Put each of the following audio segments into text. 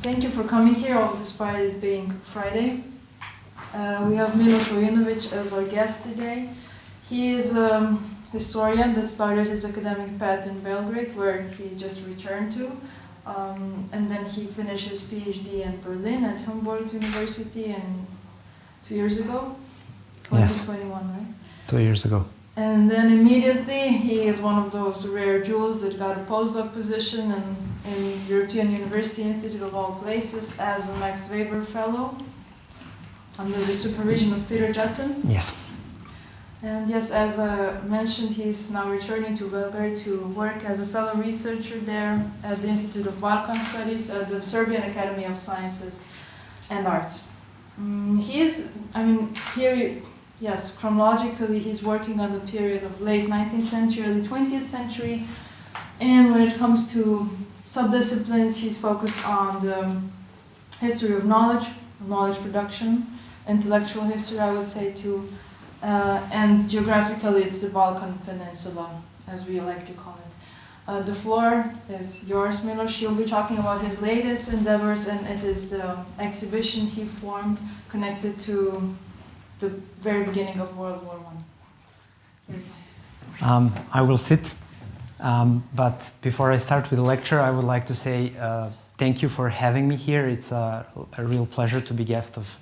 Thank you for coming here, despite it being Friday. We have Milo Vojinovic as our guest today. He is a historian that started his academic path in Belgrade, where he just returned to. And then he finished his PhD in Berlin at Humboldt University 2 years ago. 2021, yes. Right? 2 years ago. And then immediately he is one of those rare jewels that got a postdoc position in the European University Institute of all places as a Max Weber Fellow under the supervision of Peter Judson. Yes. And yes, as mentioned, he's now returning to Belgrade to work as a fellow researcher there at the Institute of Balkan Studies at the Serbian Academy of Sciences and Arts. Yes, chronologically, he's working on the period of late 19th century, early 20th century. And when it comes to subdisciplines, he's focused on the history of knowledge production, intellectual history, I would say, too. And geographically, it's the Balkan Peninsula, as we like to call it. The floor is yours, Miloš. He'll be talking about his latest endeavors, and it is the exhibition he formed connected to the very beginning of World War I. I will sit, but before I start with the lecture, I would like to say thank you for having me here. It's a real pleasure to be guest of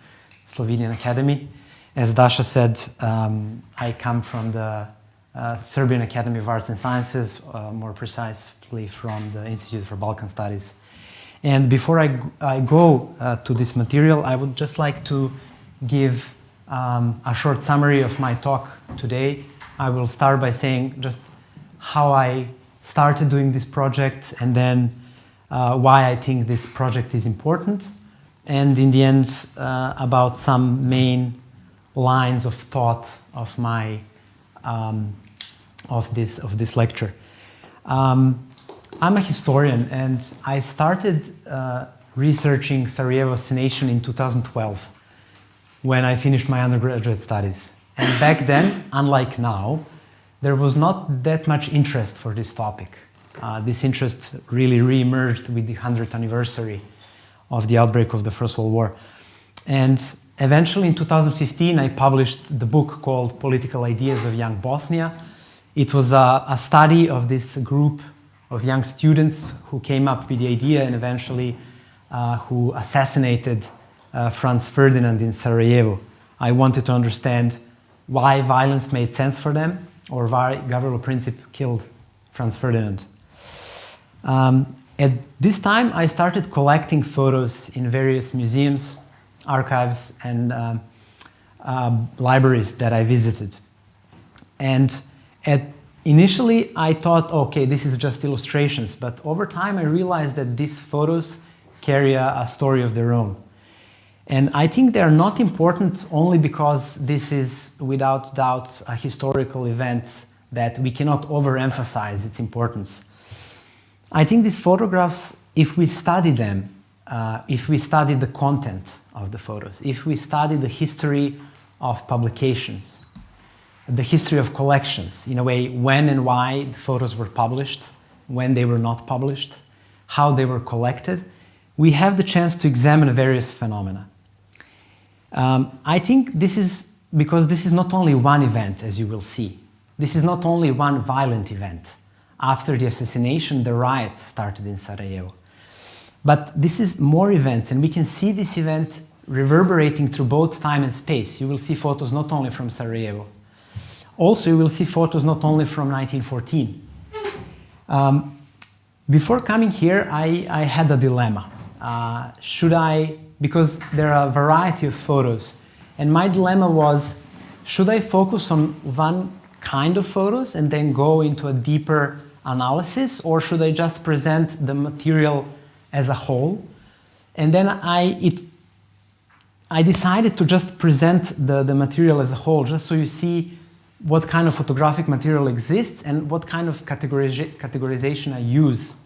Slovenian Academy. As Dasha said, I come from the Serbian Academy of Arts and Sciences, more precisely from the Institute for Balkan Studies. And before I go to this material, I would just like to give a short summary of my talk today. I will start by saying just how I started doing this project and then why I think this project is important, and in the end about some main lines of thought of my of this lecture. I'm a historian, and I started researching Sarajevo assassination in 2012. When I finished my undergraduate studies. And back then, unlike now, there was not that much interest for this topic. This interest really re-emerged with the 100th anniversary of the outbreak of the First World War. And eventually in 2015, I published the book called Political Ideas of Young Bosnia. It was a study of this group of young students who came up with the idea and eventually who assassinated Franca Ferdinanda in Sarajevo. I wanted to understand why violence made sense for them, or why Gavrilo Princip killed Franca Ferdinand. At this time, I started collecting photos in various museums, archives, and libraries that I visited. And initially, I thought, okay, this is just illustrations. But over time, I realized that these photos carry a story of their own. And I think they are not important only because this is, without doubt, a historical event that we cannot overemphasize its importance. I think these photographs, if we study them, if we study the content of the photos, if we study the history of publications, the history of collections, in a way, when and why the photos were published, when they were not published, how they were collected, we have the chance to examine various phenomena. I think this is because this is not only one event, as you will see. This is not only one violent event. After the assassination, the riots started in Sarajevo. But this is more events, and we can see this event reverberating through both time and space. You will see photos not only from Sarajevo. Also, you will see photos not only from 1914. Before coming here, I had a dilemma. Because there are a variety of photos, and my dilemma was, should I focus on one kind of photos and then go into a deeper analysis, or should I just present the material as a whole? And then I decided to just present the material as a whole, just so you see what kind of photographic material exists and what kind of categorization I use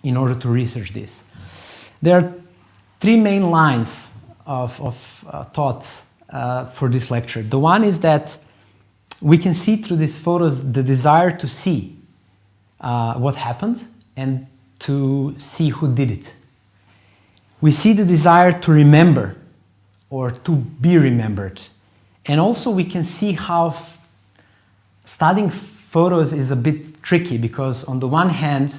in order to research this. There are three main lines of thought for this lecture. The one is that we can see through these photos the desire to see what happened and to see who did it. We see the desire to remember or to be remembered. And also we can see how studying photos is a bit tricky, because on the one hand,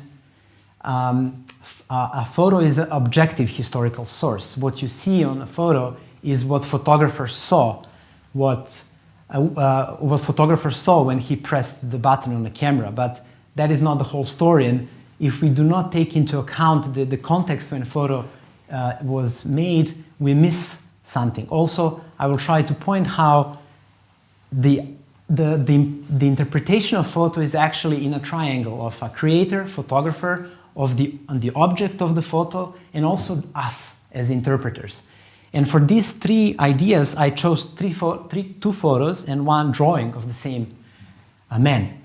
a photo is an objective historical source. What you see on a photo is what photographers saw, what photographer saw when he pressed the button on the camera, but that is not the whole story. And if we do not take into account the context when a photo was made, we miss something. Also, I will try to point how the interpretation of photo is actually in a triangle of a creator, photographer, of the object of the photo, and also us as interpreters. And for these three ideas, I chose two photos and one drawing of the same man.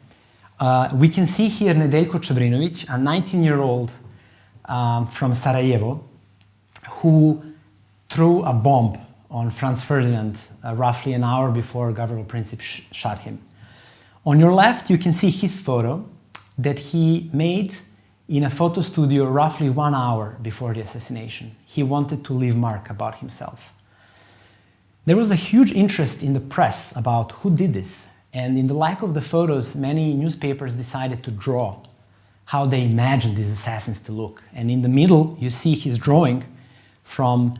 We can see here Nedeljko Čebrinović, a 19-year-old from Sarajevo, who threw a bomb on Franca Ferdinand roughly an hour before Gavrilo Princip shot him. On your left, you can see his photo that he made in a photo studio roughly 1 hour before the assassination. He wanted to leave a mark about himself. There was a huge interest in the press about who did this, and in the lack of the photos, many newspapers decided to draw how they imagined these assassins to look. And in the middle, you see his drawing from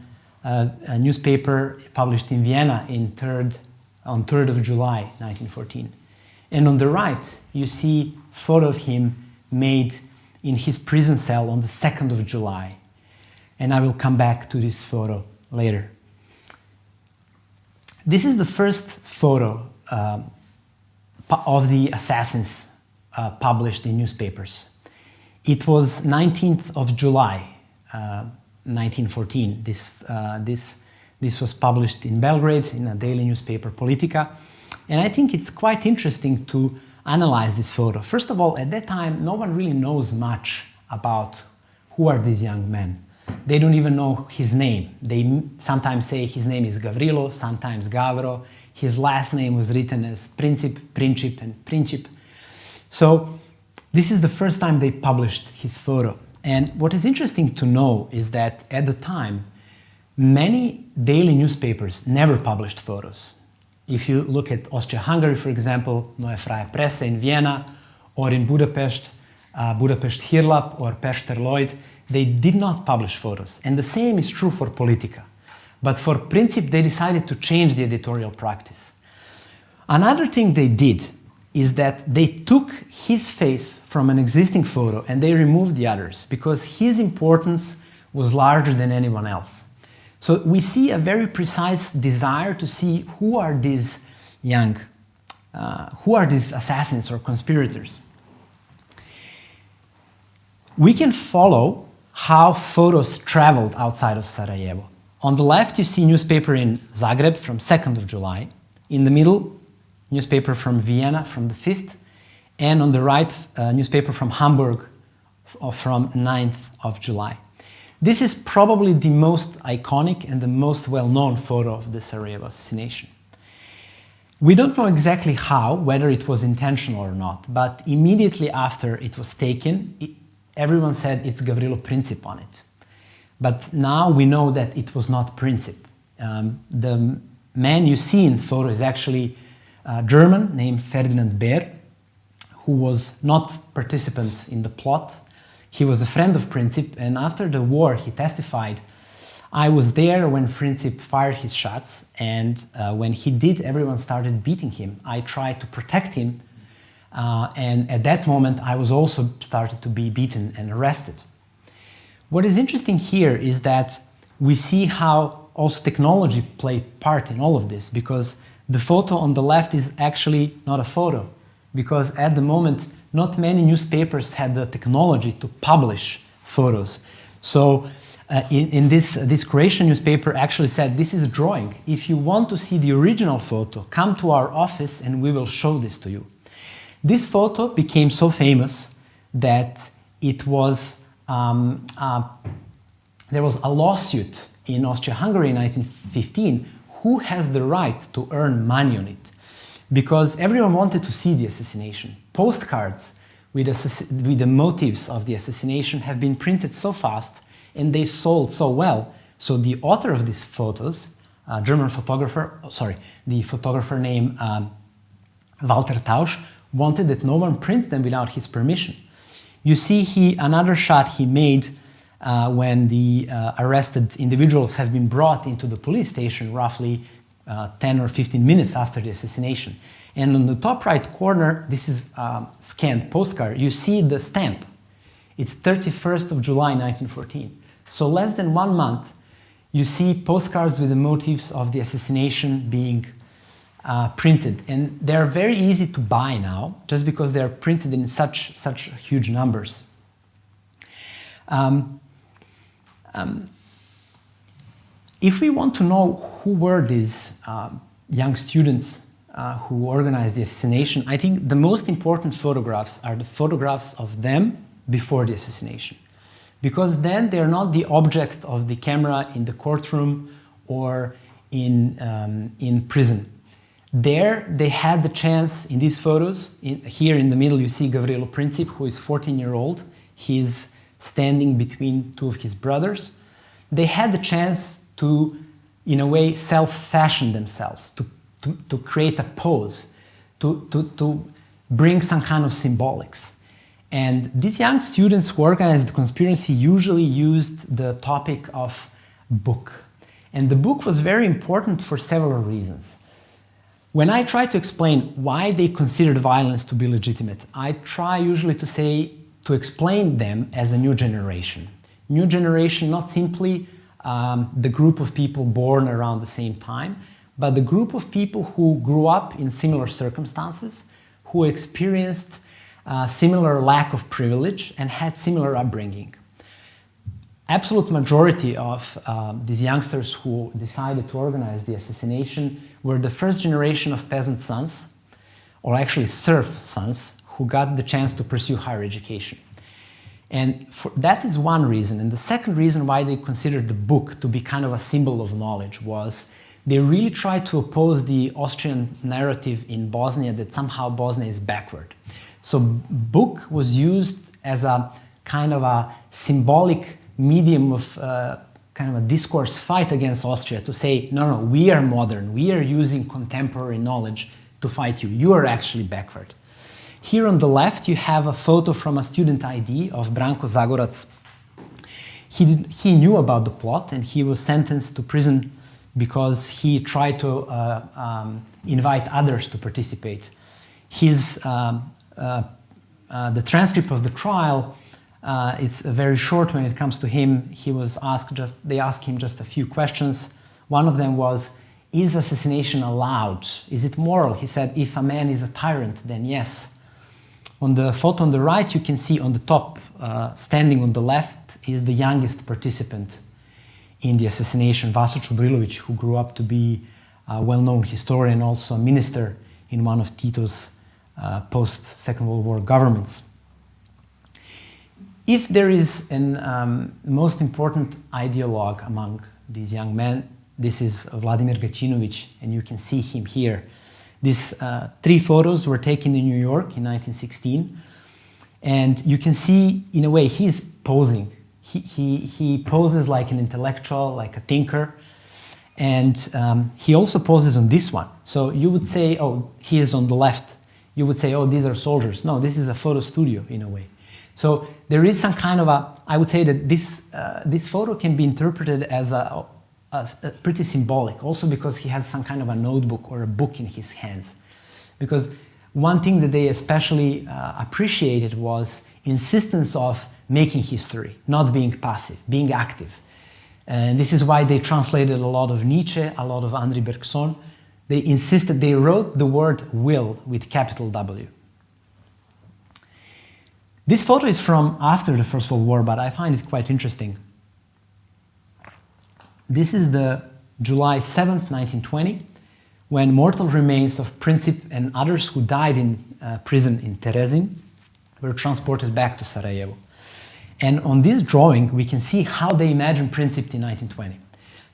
a newspaper published in Vienna on 3rd of July, 1914. And on the right, you see a photo of him made in his prison cell on the 2nd of July. And I will come back to this photo later. This is the first photo of the assassins published in newspapers. It was 19th of July, 1914. This was published in Belgrade in a daily newspaper, Politika. And I think it's quite interesting to analyze this photo. First of all, at that time, no one really knows much about who are these young men. They don't even know his name. They sometimes say his name is Gavrilo, sometimes Gavro. His last name was written as Princip, and Princip. So this is the first time they published his photo. And what is interesting to know is that at the time, many daily newspapers never published photos. If you look at Austria-Hungary, for example, Neue Freie Presse in Vienna, or in Budapest, Budapest Hírlap or Pester Lloyd, they did not publish photos. And the same is true for Politika. But for Princip, they decided to change the editorial practice. Another thing they did is that they took his face from an existing photo and they removed the others, because his importance was larger than anyone else. So we see a very precise desire to see who are these who are these assassins or conspirators. We can follow how photos traveled outside of Sarajevo. On the left, you see newspaper in Zagreb from 2nd of July. In the middle, newspaper from Vienna from the 5th. And on the right, newspaper from Hamburg from 9th of July. This is probably the most iconic and the most well-known photo of the Sarajevo assassination. We don't know exactly how, whether it was intentional or not, but immediately after it was taken, everyone said it's Gavrilo Princip on it. But now we know that it was not Princip. The man you see in the photo is actually a German named Ferdinand Beer, who was not participant in the plot. He was a friend of Princip, and after the war he testified, I was there when Princip fired his shots, and when he did, everyone started beating him. I tried to protect him, and at that moment I was also started to be beaten and arrested. What is interesting here is that we see how also technology played part in all of this, because the photo on the left is actually not a photo, because at the moment not many newspapers had the technology to publish photos. So in this Croatian newspaper actually said, this is a drawing. If you want to see the original photo, come to our office and we will show this to you. This photo became so famous that it was, there was a lawsuit in Austria-Hungary in 1915. Who has the right to earn money on it? Because everyone wanted to see the assassination. Postcards with the motives of the assassination have been printed so fast, and they sold so well. So the author of these photos, German photographer, the photographer named Walter Tausch, wanted that no one prints them without his permission. You see another shot he made when the arrested individuals have been brought into the police station roughly 10 or 15 minutes after the assassination. And on the top right corner, this is a scanned postcard, you see the stamp. It's 31st of July 1914. So less than 1 month, you see postcards with the motifs of the assassination being printed. And they're very easy to buy now, just because they're printed in such huge numbers. If we want to know who were these young students who organized the assassination, I think the most important photographs are the photographs of them before the assassination. Because then they're not the object of the camera in the courtroom or in prison. There they had the chance, in these photos, here in the middle you see Gavrilo Princip, who is 14-year-old. He's standing between two of his brothers. They had the chance to, in a way, self-fashion themselves, to create a pose, to bring some kind of symbolics. And these young students who organized the conspiracy usually used the topic of book. And the book was very important for several reasons. When I try to explain why they considered violence to be legitimate, I try usually to explain them as a new generation. New generation, not simply the group of people born around the same time, but the group of people who grew up in similar circumstances, who experienced similar lack of privilege and had similar upbringing. Absolute majority of these youngsters who decided to organize the assassination were the first generation of peasant sons, or actually serf sons, who got the chance to pursue higher education. And that is one reason. And the second reason why they considered the book to be kind of a symbol of knowledge was they really tried to oppose the Austrian narrative in Bosnia that somehow Bosnia is backward. So book was used as a kind of a symbolic medium of kind of a discourse fight against Austria to say, no, we are modern, we are using contemporary knowledge to fight you, you are actually backward. Here on the left you have a photo from a student ID of Branko Zagorac. He knew about the plot and he was sentenced to prison because he tried to invite others to participate. The transcript of the trial, it's very short when it comes to him. They asked him just a few questions. One of them was, is assassination allowed? Is it moral? He said, if a man is a tyrant, then yes. On the photo on the right, you can see on the top, standing on the left, is the youngest participant in the assassination, Vaso Čubrilović, who grew up to be a well-known historian, also a minister in one of Tito's post-Second World War governments. If there is an most important ideologue among these young men, this is Vladimir Gacinović, and you can see him here. These 3 photos were taken in New York in 1916, and you can see, in a way, he's posing. He poses like an intellectual, like a thinker, and he also poses on this one. So you would say, oh, he is on the left. You would say, oh, these are soldiers. No, this is a photo studio, in a way. So there is some kind of I would say that this photo can be interpreted as a pretty symbolic, also because he has some kind of a notebook or a book in his hands. Because one thing that they especially appreciated was insistence of making history, not being passive, being active. And this is why they translated a lot of Nietzsche, a lot of Henri Bergson. They insisted, they wrote the word will with capital W. This photo is from after the First World War, but I find it quite interesting. This is the July 7th, 1920, when mortal remains of Princip and others who died in prison in Terezin were transported back to Sarajevo. And on this drawing, we can see how they imagined Princip in 1920.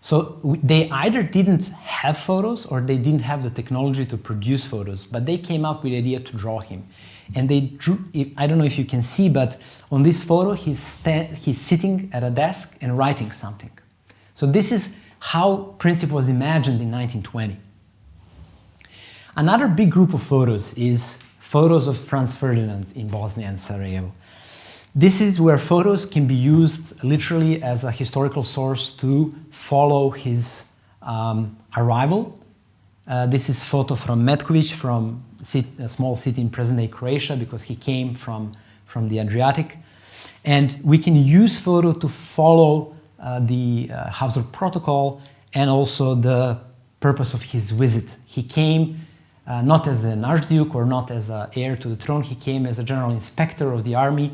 So they either didn't have photos or they didn't have the technology to produce photos, but they came up with the idea to draw him. And they drew, I don't know if you can see, but on this photo he's sitting at a desk and writing something. So this is how Princip was imagined in 1920. Another big group of photos is photos of Franz Ferdinand in Bosnia and Sarajevo. This is where photos can be used literally as a historical source to follow his arrival. This is photo from Metković, from a small city in present-day Croatia, because he came from the Adriatic. And we can use photo to follow the Habsburg protocol and also the purpose of his visit. He came not as an archduke or not as an heir to the throne, he came as a general inspector of the army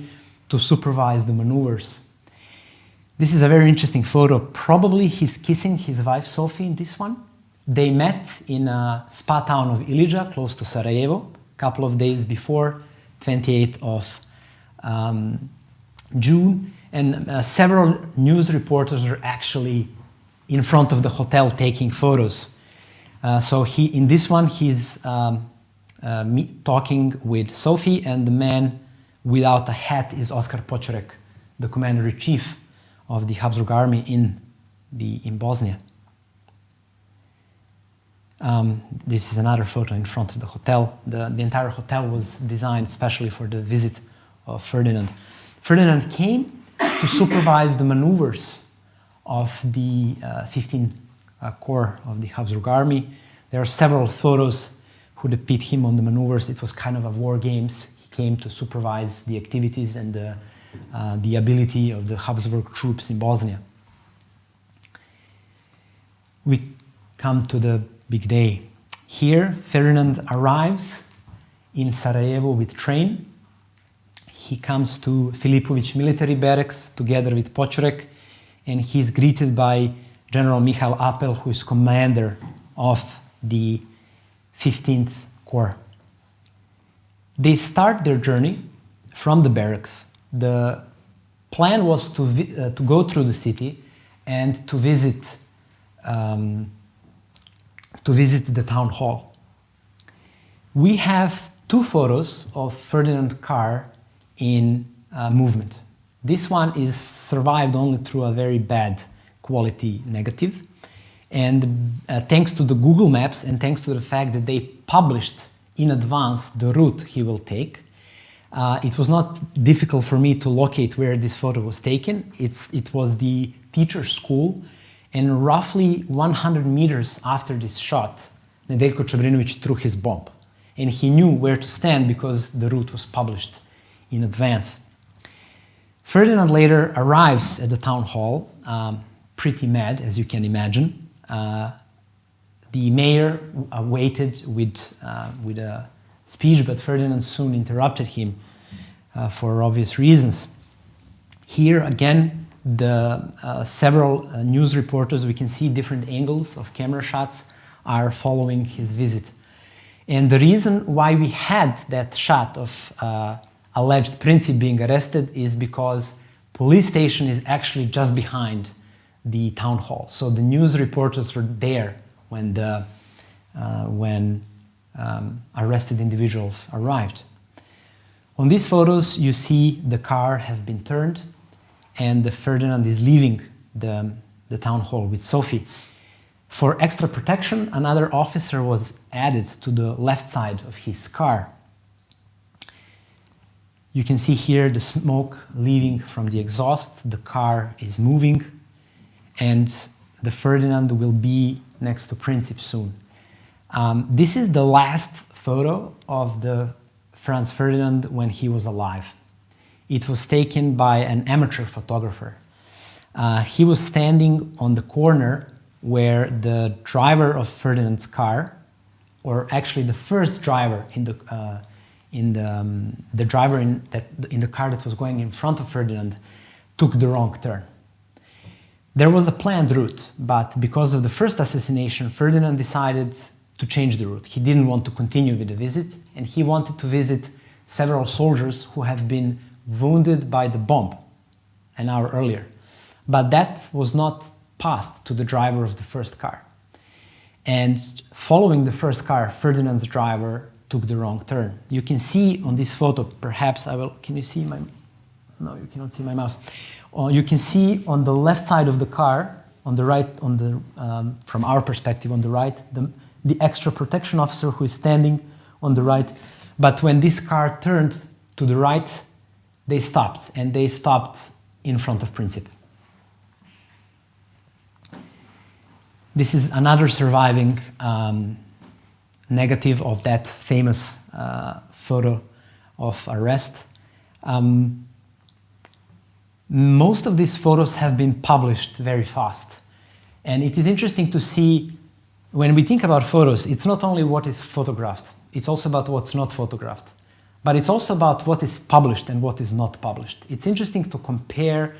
to supervise the maneuvers. This is a very interesting photo. Probably he's kissing his wife Sophie in this one. They met in a spa town of Ilija, close to Sarajevo, a couple of days before, 28th of June, and several news reporters were actually in front of the hotel taking photos. So in this one, he's talking with Sophie, and the man without a hat is Oskar Počorek, the commander-in-chief of the Habsburg army in Bosnia. This is another photo in front of the hotel. The entire hotel was designed especially for the visit of Ferdinand. Ferdinand came to supervise the maneuvers of the 15th Corps of the Habsburg army. There are several photos who depict him on the maneuvers. It was kind of a war games. He came to supervise the activities and the ability of the Habsburg troops in Bosnia. We come to the big day. Here, Ferdinand arrives in Sarajevo with train. He comes to Filipović military barracks together with Počorek, and he's greeted by General Mihail Apel, who is commander of the 15th Corps. They start their journey from the barracks. The plan was to go through the city and to visit the town hall. We have two photos of Ferdinand car in movement. This one is survived only through a very bad quality negative. And thanks to the Google Maps and thanks to the fact that they published in advance the route he will take, it was not difficult for me to locate where this photo was taken. It was the teacher's school, and roughly 100 meters after this shot, Nedeljko Čebrinović threw his bomb. And he knew where to stand because the route was published in advance. Ferdinand later arrives at the town hall, pretty mad, as you can imagine. The mayor waited with a speech, but Ferdinand soon interrupted him for obvious reasons. Here again, the several news reporters, we can see different angles of camera shots, are following his visit. And the reason why we had that shot of alleged Princip being arrested is because police station is actually just behind the town hall. So the news reporters were there when arrested individuals arrived. On these photos, you see the car have been turned and the Ferdinand is leaving the town hall with Sophie. For extra protection, another officer was added to the left side of his car. You can see here the smoke leaving from the exhaust, the car is moving, and the Ferdinand will be next to Princip soon. This is the last photo of the Franz Ferdinand when he was alive. It was taken by an amateur photographer. He was standing on the corner where the driver of Ferdinand's car, or actually the first driver in the driver in the car that was going in front of Ferdinand, took the wrong turn. There was a planned route, but because of the first assassination, Ferdinand decided to change the route. He didn't want to continue with the visit, and he wanted to visit several soldiers who have been wounded by the bomb an hour earlier. But that was not passed to the driver of the first car. And following the first car, Ferdinand's driver took the wrong turn. You can see on this photo, perhaps I will, can you see my, no, you cannot see my mouse. You can see on the left side of the car, on the right, on the, from our perspective on the right, the extra protection officer who is standing on the right. But when this car turned to the right, they stopped, and they stopped in front of Princip. This is another surviving negative of that famous photo of arrest. Most of these photos have been published very fast. And it is interesting to see, when we think about photos, it's not only what is photographed, it's also about what's not photographed. But it's also about what is published and what is not published. It's interesting to compare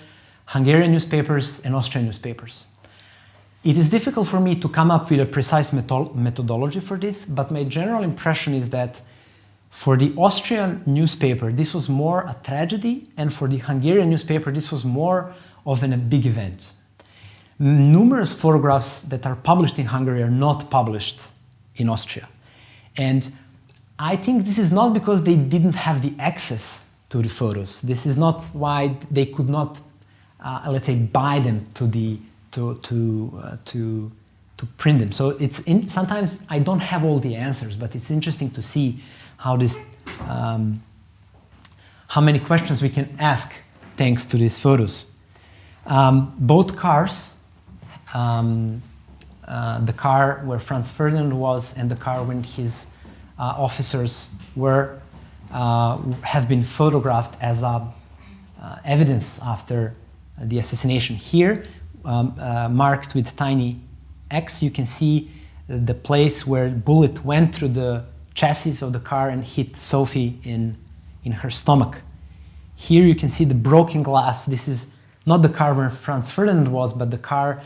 Hungarian newspapers and Austrian newspapers. It is difficult for me to come up with a precise methodology for this, but my general impression is that for the Austrian newspaper, this was more a tragedy, and for the Hungarian newspaper, this was more of a big event. Numerous photographs that are published in Hungary are not published in Austria. And I think this is not because they didn't have the access to the photos. This is not why they could not, let's say, buy them to print them. So it's sometimes I don't have all the answers, but it's interesting to see how this, how many questions we can ask thanks to these photos. Both cars, the car where Franz Ferdinand was and the car when his officers were, have been photographed as evidence after the assassination. Here, marked with tiny X, you can see the place where the bullet went through the chassis of the car and hit Sophie in her stomach. Here you can see the broken glass. This is not the car where Franz Ferdinand was, but the car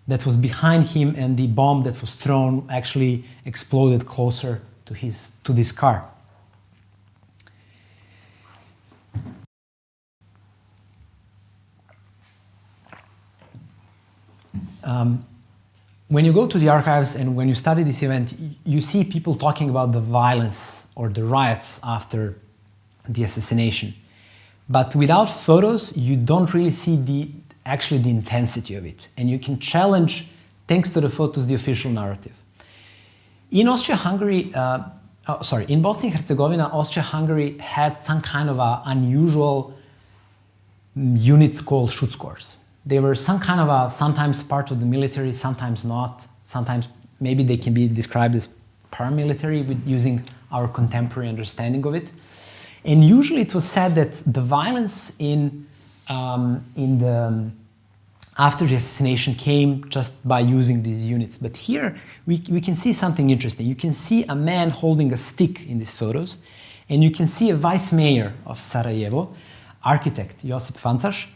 that was behind him, and the bomb that was thrown actually exploded closer to this car. When you go to the archives and when you study this event, you see people talking about the violence or the riots after the assassination. But without photos, you don't really see actually the intensity of it. And you can challenge, thanks to the photos, the official narrative. In Austria-Hungary, in Bosnia and Herzegovina, Austria-Hungary had some kind of unusual units called Schutzkorps. They were some kind of sometimes part of the military, sometimes not. Sometimes maybe they can be described as paramilitary with using our contemporary understanding of it. And usually it was said that the violence after the assassination came just by using these units. But here we can see something interesting. You can see a man holding a stick in these photos, and you can see a vice mayor of Sarajevo, architect Josip Fancaš,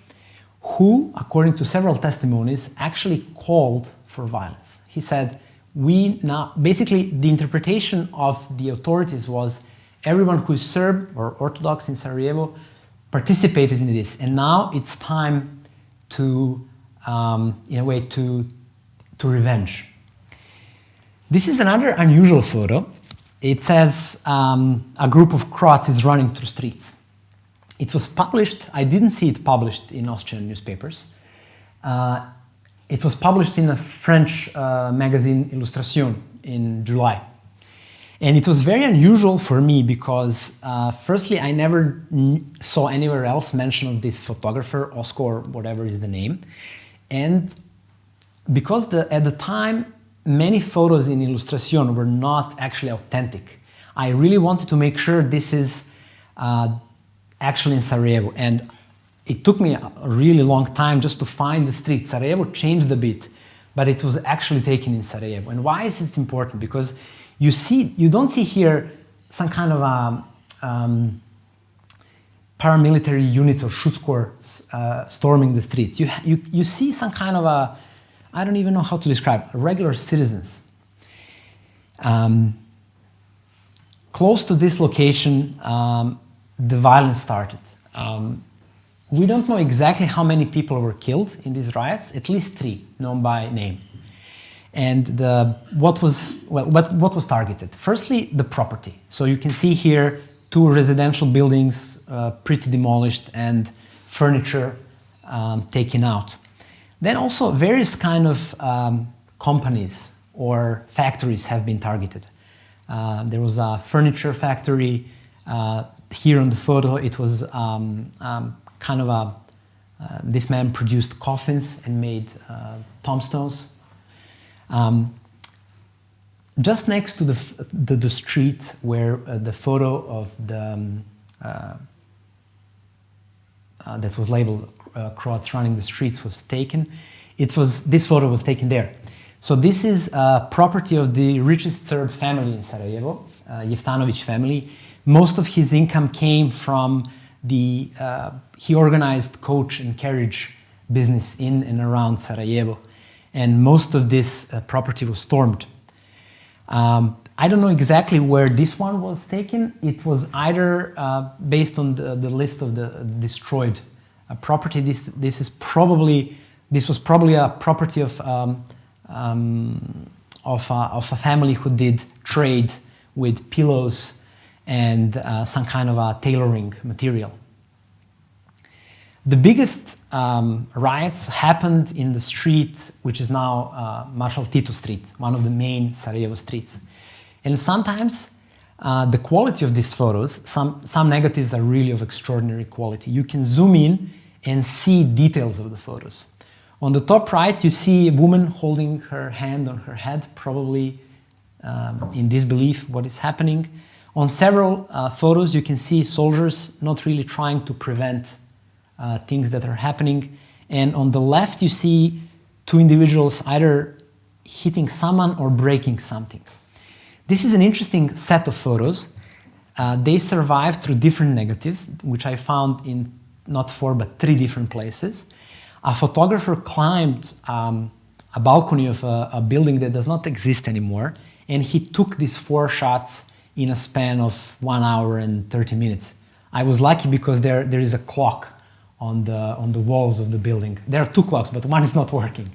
who, according to several testimonies, actually called for violence. He said, basically the interpretation of the authorities was everyone who is Serb or Orthodox in Sarajevo participated in this, and now it's time to, in a way, to revenge. This is another unusual photo. It says a group of Croats is running through streets. It was published, I didn't see it published in Austrian newspapers. It was published in a French magazine, Illustration, in July. And it was very unusual for me because, firstly, I never saw anywhere else mention of this photographer, Osko, or whatever is the name. And because at the time, many photos in Illustration were not actually authentic, I really wanted to make sure this is actually in Sarajevo. And it took me a really long time just to find the street. Sarajevo changed a bit, but it was actually taken in Sarajevo. And why is it important? Because you don't see here some kind of paramilitary units or Schutzkorps storming the streets. You see some kind of I don't even know how to describe, regular citizens. Close to this location, the violence started. We don't know exactly how many people were killed in these riots, at least 3 known by name. And what was targeted? Firstly, the property. So you can see here 2 residential buildings pretty demolished and furniture taken out. Then also various kind of companies or factories have been targeted. There was a furniture factory. Here on the photo, it was kind of a, this man produced coffins and made tombstones. Just next to the street where the photo of the that was labeled Croats running the streets was taken, this photo was taken there. So this is property of the richest Serb family in Sarajevo, Jeftanović family. Most of his income came from he organized coach and carriage business in and around Sarajevo. And most of this property was stormed. I don't know exactly where this one was taken. It was either based on the list of the destroyed property. This was probably a property of a family who did trade with pillows and some kind of a tailoring material. The biggest riots happened in the street, which is now Marshal Tito Street, one of the main Sarajevo streets. And sometimes the quality of these photos, some negatives are really of extraordinary quality. You can zoom in and see details of the photos. On the top right, you see a woman holding her hand on her head, probably in disbelief what is happening. On several photos, you can see soldiers not really trying to prevent things that are happening. And on the left, you see 2 individuals either hitting someone or breaking something. This is an interesting set of photos. They survived through different negatives, which I found in not 4 but 3 different places. A photographer climbed a balcony of a building that does not exist anymore, and he took these 4 shots in a span of 1 hour and 30 minutes. I was lucky because there is a clock on the walls of the building. There are 2 clocks, but one is not working.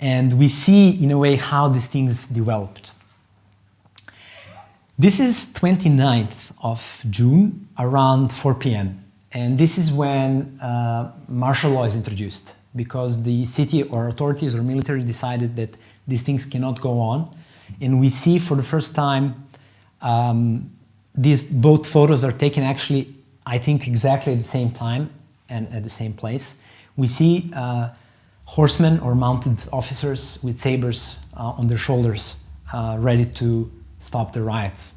And we see, in a way, how these things developed. This is 29th of June, around 4 p.m. And this is when martial law is introduced, because the city or authorities or military decided that these things cannot go on. And we see for the first time these both photos are taken actually, I think, exactly at the same time and at the same place. We see horsemen or mounted officers with sabers on their shoulders, ready to stop the riots.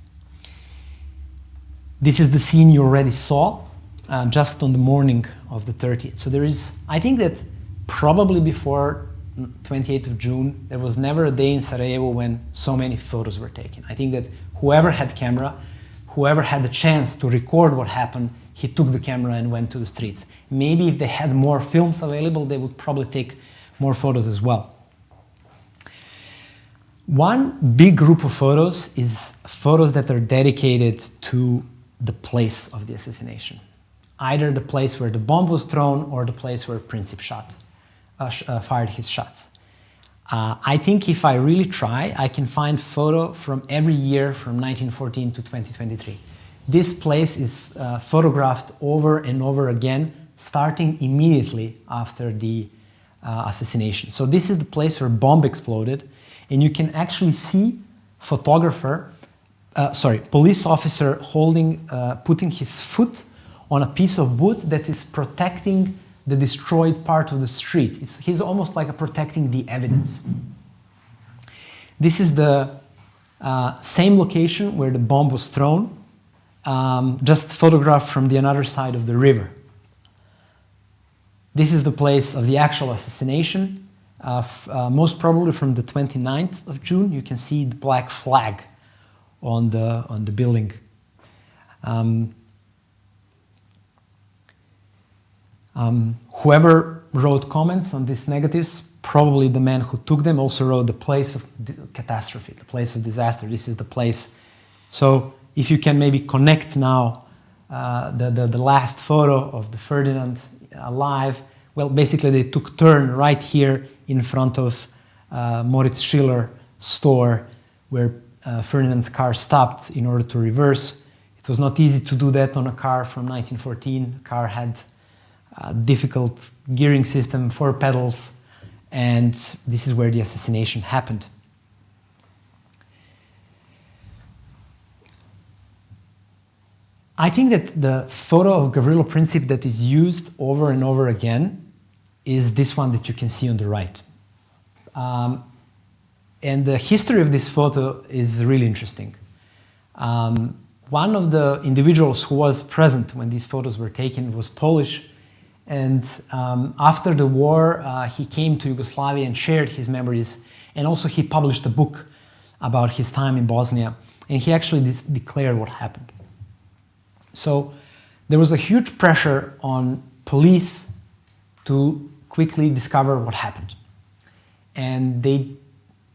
This is the scene you already saw just on the morning of the 30th. So there is, I think that probably before 28th of June, there was never a day in Sarajevo when so many photos were taken. I think that whoever had camera, whoever had the chance to record what happened, he took the camera and went to the streets. Maybe if they had more films available, they would probably take more photos as well. One big group of photos is photos that are dedicated to the place of the assassination. Either the place where the bomb was thrown or the place where Princip fired his shots. I think if I really try, I can find photo from every year from 1914 to 2023. This place is photographed over and over again, starting immediately after the assassination. So this is the place where bomb exploded, and you can actually see police officer putting his foot on a piece of wood that is protecting the destroyed part of the street. He's almost like protecting the evidence. This is the same location where the bomb was thrown, just photographed from the other side of the river. This is the place of the actual assassination, most probably from the 29th of June. You can see the black flag on the building. Whoever wrote comments on these negatives, probably the man who took them, also wrote the place of catastrophe, the place of disaster. This is the place. So if you can maybe connect now the last photo of the Ferdinand alive. Well, basically they took turn right here in front of Moritz Schiller store where Ferdinand's car stopped in order to reverse. It was not easy to do that on a car from 1914. The car had a difficult gearing system, 4 pedals, and this is where the assassination happened. I think that the photo of Gavrilo Princip that is used over and over again is this one that you can see on the right. And the history of this photo is really interesting. One of the individuals who was present when these photos were taken was Polish, and after the war he came to Yugoslavia and shared his memories, and also he published a book about his time in Bosnia, and he actually declared what happened. So there was a huge pressure on police to quickly discover what happened. And they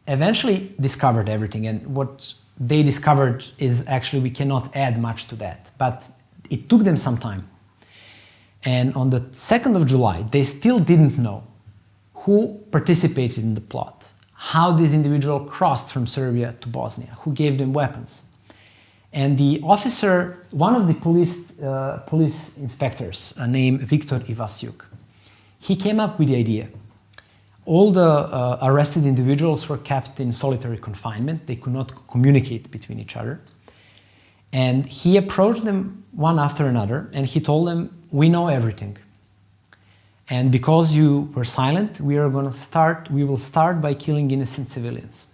eventually discovered everything, and what they discovered is actually we cannot add much to that, but it took them some time. And on the 2nd of July, they still didn't know who participated in the plot, how this individual crossed from Serbia to Bosnia, who gave them weapons. And the officer, one of the police inspectors named Viktor Ivasiuk, he came up with the idea. All the arrested individuals were kept in solitary confinement. They could not communicate between each other. And he approached them one after another, and he told them, we know everything. And because you were silent, we will start by killing innocent civilians.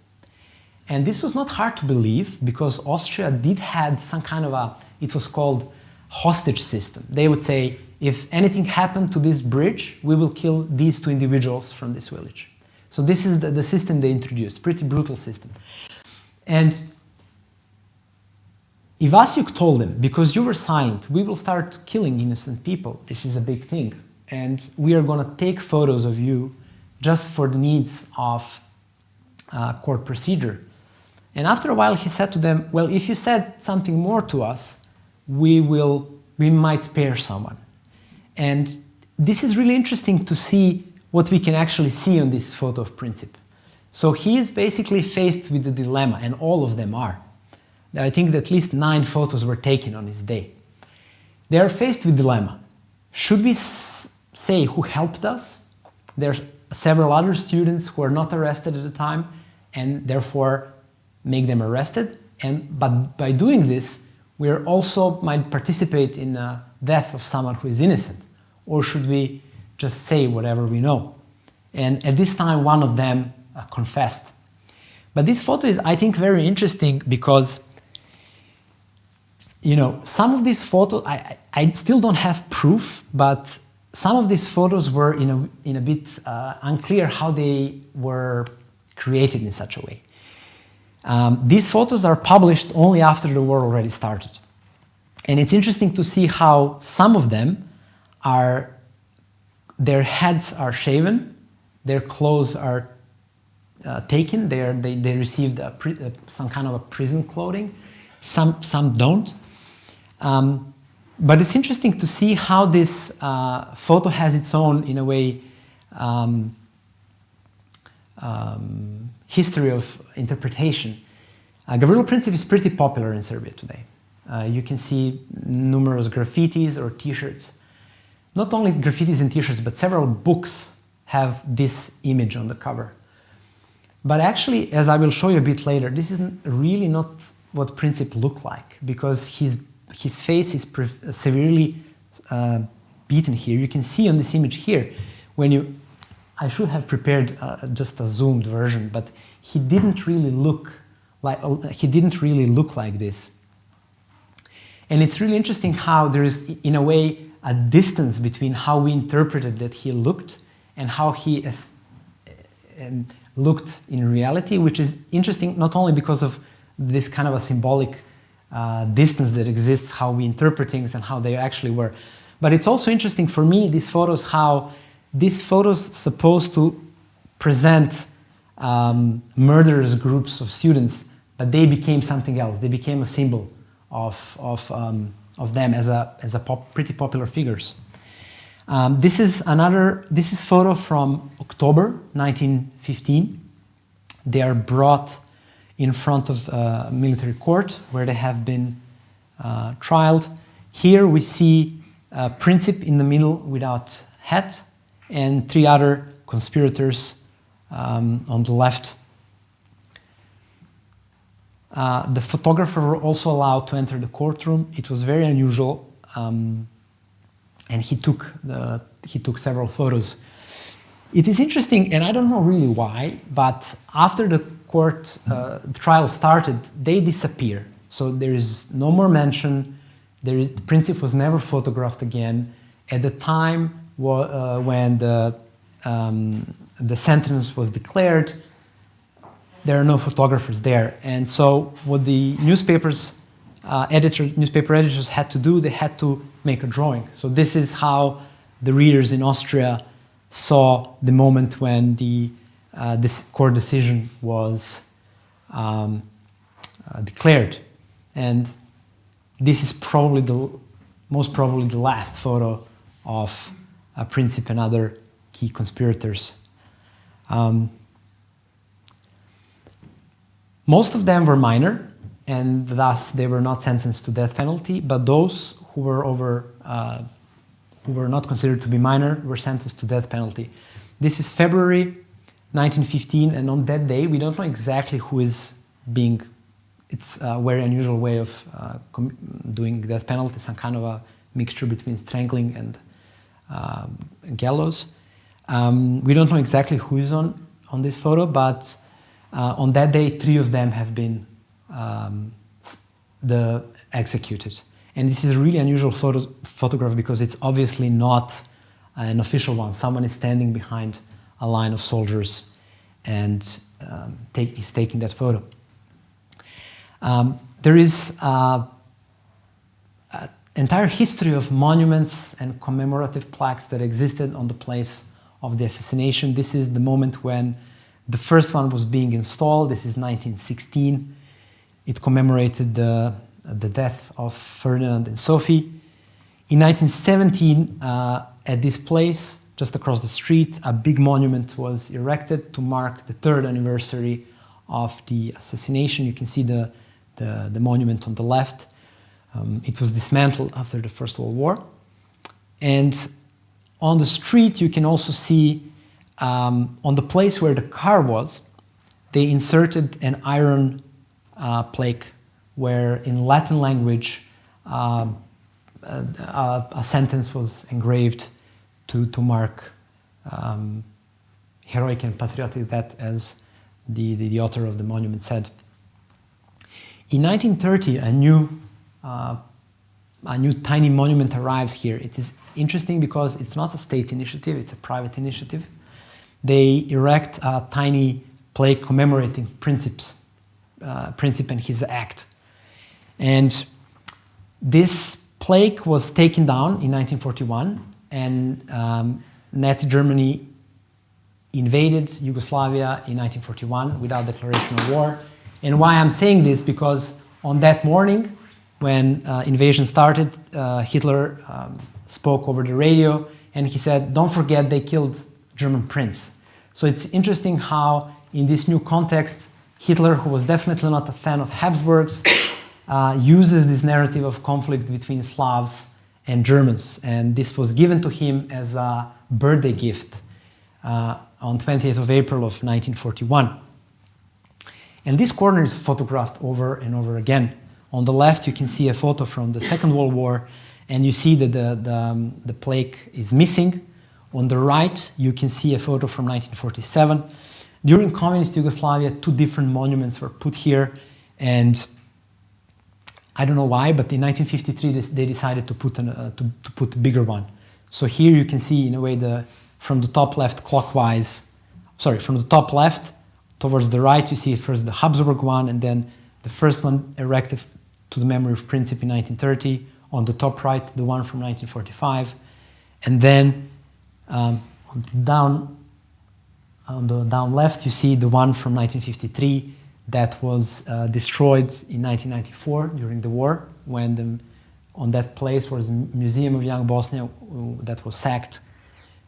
And this was not hard to believe, because Austria did had some kind of it was called hostage system. They would say, if anything happened to this bridge, we will kill these 2 individuals from this village. So this is the system they introduced, pretty brutal system. And Ivasiuk told them, because you were silent, we will start killing innocent people. This is a big thing. And we are going to take photos of you just for the needs of court procedure. And after a while he said to them, well, if you said something more to us, we might spare someone. And this is really interesting to see what we can actually see on this photo of Princip. So he is basically faced with the dilemma, and all of them are. I think that at least 9 photos were taken on his day. They are faced with dilemma. Should we say who helped us? There are several other students who are not arrested at the time, and therefore make them arrested. But by doing this, we also might participate in the death of someone who is innocent. Or should we just say whatever we know? And at this time, one of them confessed. But this photo is, I think, very interesting because, you know, some of these photos, I still don't have proof, but some of these photos were in a bit unclear how they were created in such a way. These photos are published only after the war already started. And it's interesting to see how some of them their heads are shaven, their clothes are taken, they received some kind of a prison clothing, some don't. But it's interesting to see how this photo has its own, in a way, history of interpretation. Gavrilo Princip is pretty popular in Serbia today. You can see numerous graffitis or t-shirts. Not only graffitis and t-shirts, but several books have this image on the cover. But actually, as I will show you a bit later, this is really not what Princip looked like, because his face is severely beaten here. You can see on this image here, I should have prepared just a zoomed version, but he didn't really look like this. And it's really interesting how there is, in a way, a distance between how we interpreted that he looked and how he looked in reality, which is interesting not only because of this kind of a symbolic distance that exists, how we interpret things and how they actually were, but it's also interesting for me, these photos, how these photos supposed to present murderous groups of students, but they became something else. They became a symbol of them as pretty popular figures. This is photo from October 1915. They are brought in front of a military court where they have been trialed. Here we see Princip in the middle without hat and 3 other conspirators on the left. The photographer were also allowed to enter the courtroom. It was very unusual, and he took several photos. It is interesting, and I don't know really why, but after the trial started, they disappear. So there is no more mention. Princip was never photographed again. At the time when the sentence was declared, there are no photographers there. And so what the newspaper editors had to do, they had to make a drawing. So this is how the readers in Austria saw the moment when this court decision was declared. And this is most probably the last photo of Princip and other key conspirators. Most of them were minor, and thus they were not sentenced to death penalty, but those who were not considered to be minor were sentenced to death penalty. This is February 1915, and on that day we don't know exactly who is being. It's a very unusual way of doing death penalty, some kind of a mixture between strangling and gallows. We don't know exactly who is on this photo, but on that day, 3 of them have been executed. And this is a really unusual photograph because it's obviously not an official one. Someone is standing behind a line of soldiers and is taking that photo. There is an entire history of monuments and commemorative plaques that existed on the place of the assassination. This is the moment when the first one was being installed. This is 1916. It commemorated the death of Ferdinand and Sophie. In 1917, at this place, just across the street, a big monument was erected to mark the 3rd anniversary of the assassination. You can see the monument on the left. It was dismantled after the First World War. And on the street, you can also see on the place where the car was, they inserted an iron plaque where in Latin language a sentence was engraved to mark heroic and patriotic death, as the author of the monument said. In 1930, a new tiny monument arrives here. It is interesting because it's not a state initiative, it's a private initiative. They erect a tiny plaque commemorating Princip and his act. And this plaque was taken down in 1941, and Nazi Germany invaded Yugoslavia in 1941 without declaration of war. And why I'm saying this, because on that morning, when invasion started, Hitler spoke over the radio, and he said, "Don't forget they killed German prince." So it's interesting how, in this new context, Hitler, who was definitely not a fan of Habsburgs, uses this narrative of conflict between Slavs and Germans. And this was given to him as a birthday gift on 20th of April of 1941. And this corner is photographed over and over again. On the left, you can see a photo from the Second World War, and you see that the plaque is missing. On the right, you can see a photo from 1947. During communist Yugoslavia, 2 different monuments were put here, and I don't know why, but in 1953 they decided to put a bigger one. So here you can see, in a way, from the top left towards the right, you see first the Habsburg one, and then the first one erected to the memory of Princip in 1930. On the top right, the one from 1945, and then on the down left, you see the one from 1953 that was destroyed in 1994 during the war, when the on that place was a museum of young Bosnia that was sacked,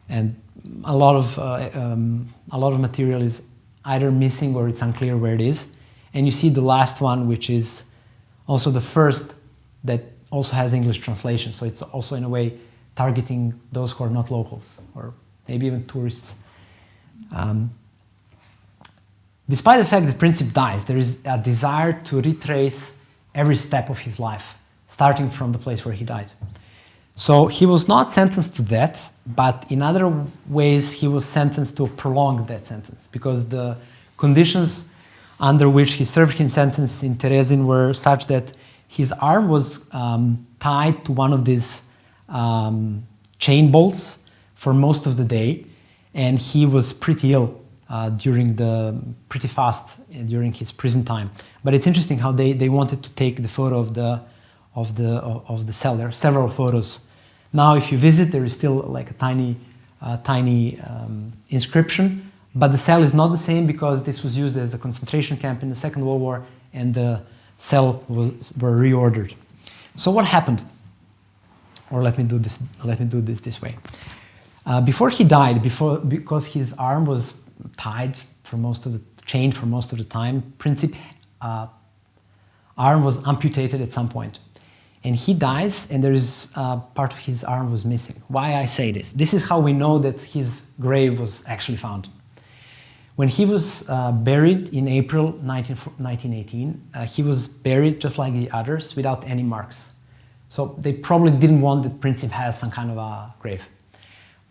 and a lot of material is either missing or it's unclear where it is. And you see the last one, which is also the first that also has English translation. So it's also in a way targeting those who are not locals or maybe even tourists. Despite the fact that Princip dies, there is a desire to retrace every step of his life, starting from the place where he died. So he was not sentenced to death, but in other ways he was sentenced to a prolonged death sentence, because the conditions under which he served his sentence in Terezin were such that his arm was tied to one of these chain bolts for most of the day, and he was pretty ill pretty fast during his prison time. But it's interesting how they wanted to take the photo of the cell. There are several photos. Now, if you visit, there is still like a tiny inscription, but the cell is not the same because this was used as a concentration camp in the Second World War, and the cell were reordered. So what happened? Or let me do this this way. Before he died, because his arm was tied chained for most of the time, Princip arm was amputated at some point. And he dies, and there is part of his arm was missing. Why I say this? This is how we know that his grave was actually found. When he was buried in April 1918, he was buried just like the others without any marks. So they probably didn't want that Princip has some kind of a grave.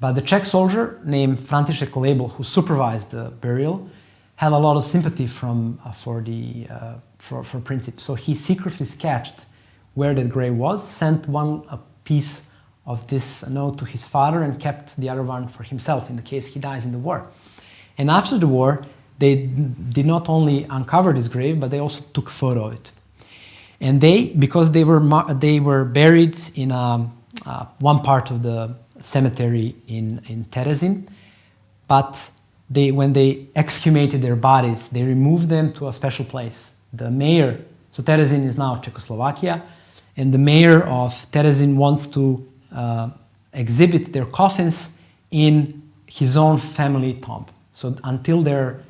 But the Czech soldier named František Lebel, who supervised the burial, had a lot of sympathy for Princip. So he secretly sketched where that grave was, sent a piece of this note to his father, and kept the other one for himself in the case he dies in the war. And after the war, they did not only uncover this grave, but they also took a photo of it. And because they were buried in one part of the cemetery in Terezin, but when they exhumated their bodies, they removed them to a special place. The mayor, so Terezin is now Czechoslovakia, and the mayor of Terezin wants to exhibit their coffins in his own family tomb. So until they're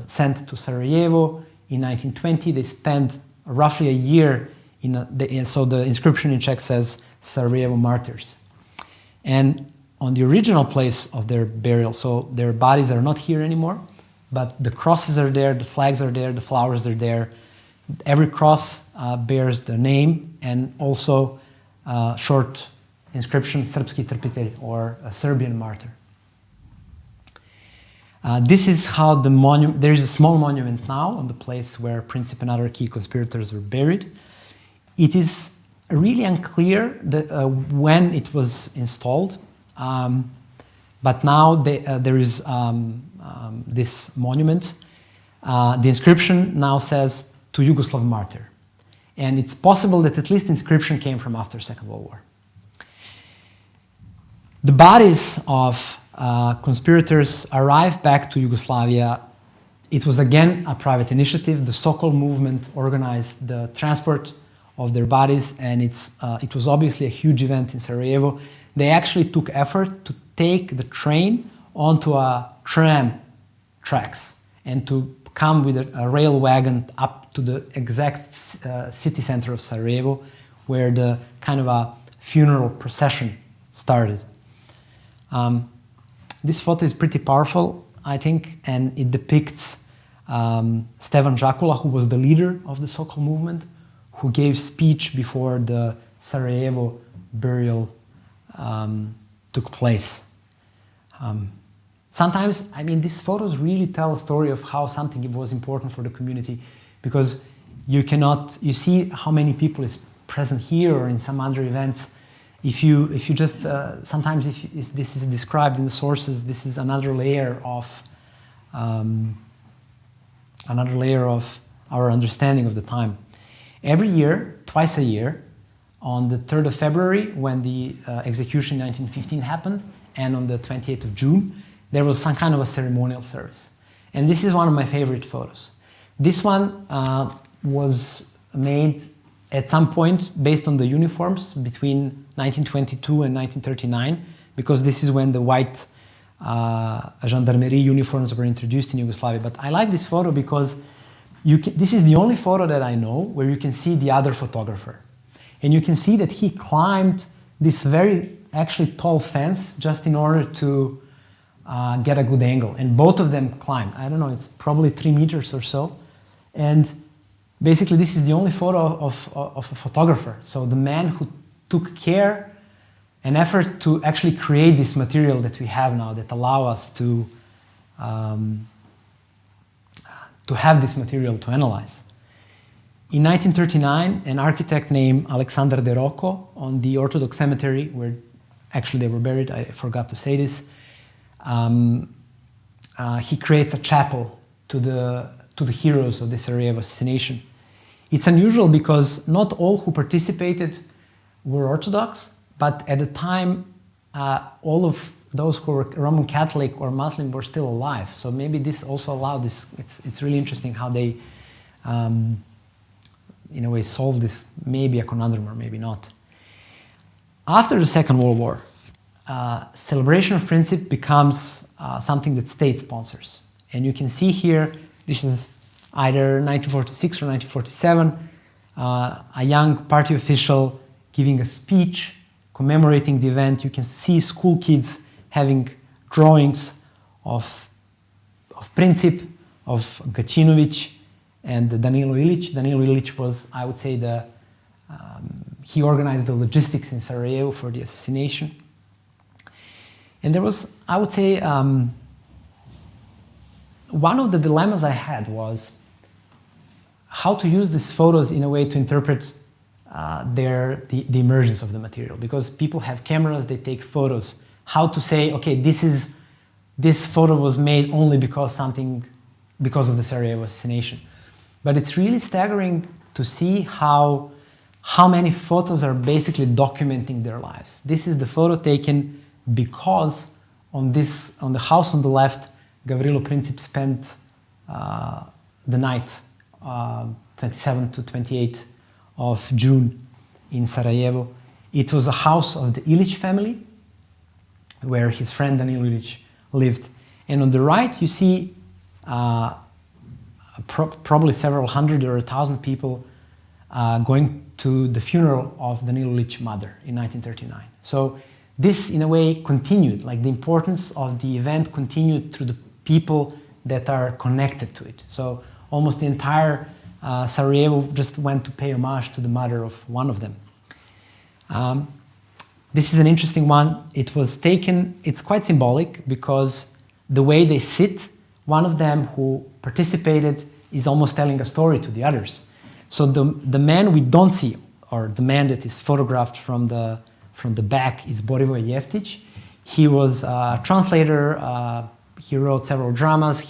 sent to Sarajevo in 1920, they spent roughly a year so the inscription in Czech says Sarajevo Martyrs. And on the original place of their burial, so their bodies are not here anymore, but the crosses are there, the flags are there, the flowers are there. Every cross bears the name and also short inscription, Srpski trpitelj, or a Serbian martyr. This is how the monument, there is a small monument now on the place where Princip and other key conspirators were buried. It is really unclear when it was installed, but now there is this monument. The inscription now says, to Yugoslav martyr. And it's possible that at least the inscription came from after Second World War. The bodies of conspirators arrived back to Yugoslavia. It was again a private initiative. The Sokol movement organized the transport of their bodies, and it was obviously a huge event in Sarajevo. They actually took effort to take the train onto a tram tracks and to come with a rail wagon up to the exact city center of Sarajevo, where the kind of a funeral procession started. This photo is pretty powerful, I think, and it depicts Stevan Jakula, who was the leader of the Sokol movement, who gave speech before the Sarajevo burial took place. Sometimes, I mean, these photos really tell a story of how something was important for the community, because you see how many people is present here or in some other events. If you just, sometimes if this is described in the sources, this is another layer of our understanding of the time. Every year, twice a year, on the 3rd of February, when the execution in 1915 happened, and on the 28th of June, there was some kind of a ceremonial service. And this is one of my favorite photos. This one was made at some point, based on the uniforms between 1922 and 1939, because this is when the white gendarmerie uniforms were introduced in Yugoslavia. But I like this photo because this is the only photo that I know where you can see the other photographer. And you can see that he climbed this very actually tall fence just in order to get a good angle. And both of them climbed. I don't know, it's probably 3 meters or so. And basically this is the only photo of a photographer. So the man who took care and effort to actually create this material that we have now that allow us to have this material to analyze. In 1939, an architect named Alexander De Rocco on the Orthodox cemetery, where actually they were buried, I forgot to say this, he creates a chapel to the heroes of the Sarajevo assassination. It's unusual because not all who participated were Orthodox, but at the time, all of those who were Roman Catholic or Muslim were still alive. So maybe this also allowed this. It's really interesting how they, in a way, solved this, maybe a conundrum or maybe not. After the Second World War, celebration of Princip becomes something that state sponsors. And you can see here, this is either 1946 or 1947, a young party official giving a speech commemorating the event. You can see school kids having drawings of Princip, of Gacinovic, and Danilo Ilic. Danilo Ilic was, I would say, he organized the logistics in Sarajevo for the assassination. And there was, I would say, one of the dilemmas I had was how to use these photos in a way to interpret the emergence of the material, because people have cameras, they take photos. How to say, okay, this photo was made only because of the Sarajevo assassination. But it's really staggering to see how many photos are basically documenting their lives. This is the photo taken because on the house on the left, Gavrilo Princip spent the night, 27 to 28 of June in Sarajevo. It was a house of the Ilic family, where his friend Danilo Ilic lived. And on the right, you see probably several hundred or 1,000 people going to the funeral of Danilo Ilic's mother in 1939. So this, in a way, continued, like the importance of the event continued through the people that are connected to it. So almost the entire Sarajevo just went to pay homage to the mother of one of them. This is an interesting one. It was taken, it's quite symbolic because the way they sit, one of them who participated is almost telling a story to the others. So the man we don't see, or the man that is photographed from the back, is Borivoje Jeftić. He was a translator, he wrote several dramas.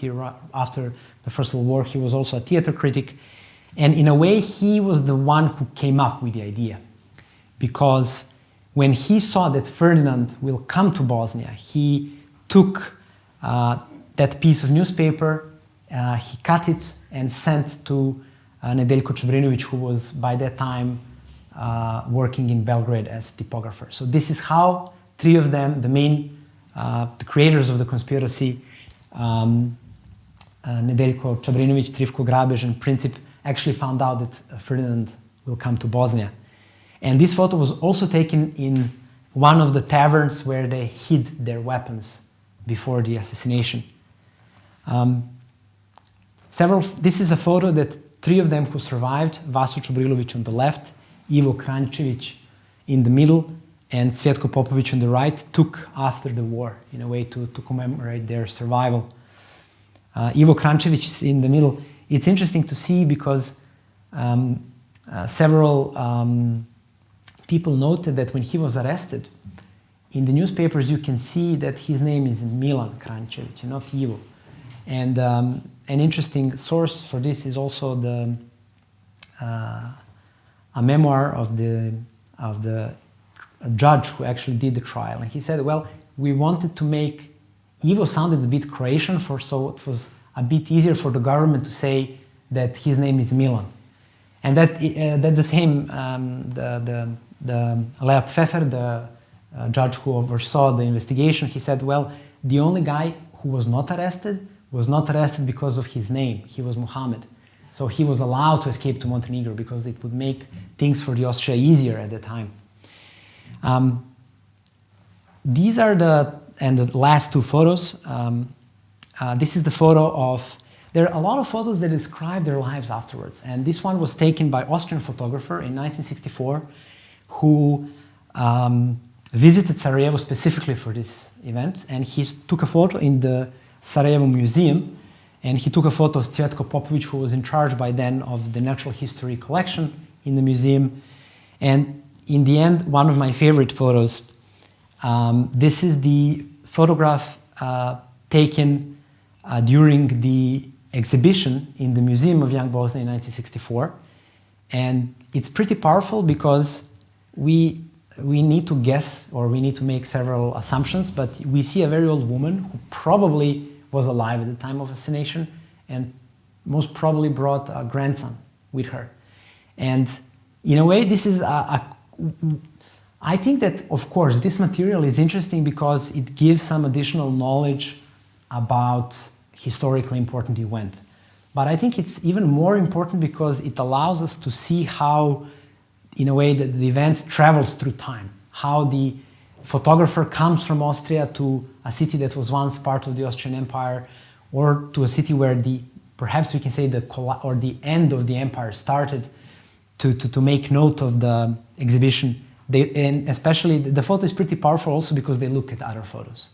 After the First World War, he was also a theater critic. And in a way, he was the one who came up with the idea. Because when he saw that Ferdinand will come to Bosnia, he took that piece of newspaper, he cut it and sent to Nedeljko Čobrinović, who was by that time working in Belgrade as typographer. So this is how 3 of them, the creators of the conspiracy, Nedeljko Čobrinović, Trifko Grabež, and Princip, actually found out that Ferdinand will come to Bosnia. And this photo was also taken in one of the taverns where they hid their weapons before the assassination. This is a photo that 3 of them who survived, Vaso Čobrilović on the left, Ivo Kranjčević in the middle, and Cvjetko Popović on the right, took after the war in a way to commemorate their survival. Ivo Kranjčević is in the middle. It's interesting to see because several people noted that when he was arrested, in the newspapers you can see that his name is Milan Kranjčević, not Ivo. And an interesting source for this is also a memoir of the judge who actually did the trial. And he said, well, we wanted to make Ivo sounded a bit Croatian, so it was a bit easier for the government to say that his name is Milan. And that the same, the Lea Pfeffer, the judge who oversaw the investigation, he said, well, the only guy who was not arrested because of his name. He was Muhammad. So he was allowed to escape to Montenegro because it would make things for the Austria easier at the time. These are the last two photos. This is the photo of, there are a lot of photos that describe their lives afterwards. And this one was taken by Austrian photographer in 1964 who visited Sarajevo specifically for this event. And he took a photo in the Sarajevo Museum. And he took a photo of Cvetko Popović, who was in charge by then of the natural history collection in the museum. And in the end, one of my favorite photos, this is the photograph taken during the exhibition in the Museum of Young Bosnia in 1964. And it's pretty powerful because we need to guess, or we need to make several assumptions, but we see a very old woman who probably was alive at the time of assassination and most probably brought a grandson with her. And in a way, this is I think that, of course, this material is interesting because it gives some additional knowledge about historically important event. But I think it's even more important because it allows us to see how, in a way, that the event travels through time, how the photographer comes from Austria to a city that was once part of the Austrian Empire, or to a city where perhaps we can say the end of the empire started, to make note of the exhibition. And especially the photo is pretty powerful also because they look at other photos.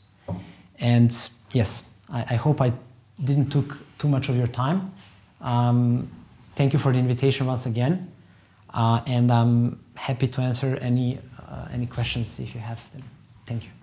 And yes, I hope I didn't took too much of your time. Thank you for the invitation once again. And I'm happy to answer any questions if you have them. Thank you.